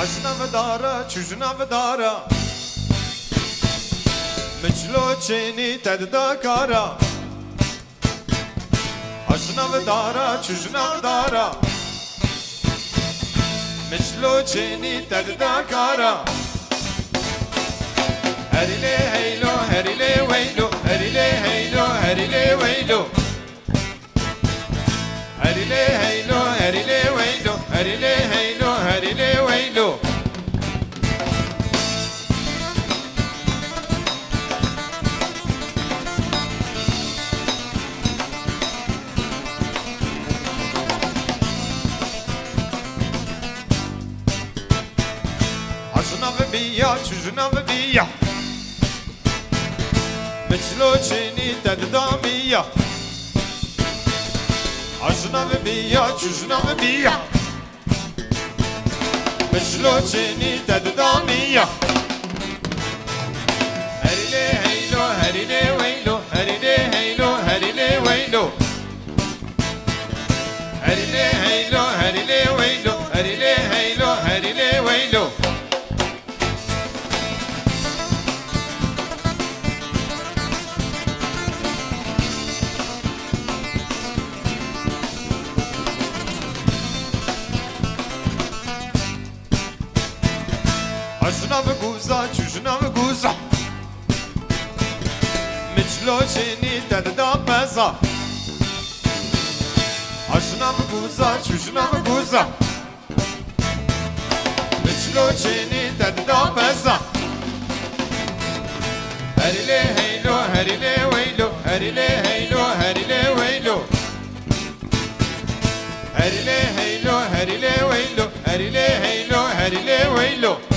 عشنا بدارا چوشنا بدارا مچلو چینی تددا کارا عشنا بدارا چوشنا بدارا مچلو چینی تددا کارا هریله هیلو هریله ویلو هریله هیلو هریله ویلو هریله هیلو هریله ویلو هریله هیلو هریله ویلو عشنا ببيا چوشنا ببيا مچلو چینی تددامیا عشنا ببيا چوشنا ببيا مچلو چینی تددامیا هریله هیلو هریله ویلو هریله هیلو هریله ویلو هریله هیلو هریله ویلو هریله هیلو هریله ویلو عشنا بگوزا چوشنا بگوزا مچلو چینی تددا پزا عشنا بگوزا چوشنا بگوزا مچلو چینی تددا پزا هریله هیلو هریله ویلو هریله هیلو هریله ویلو هریله هیلو هریله ویلو هریله هیلو هریله ویلو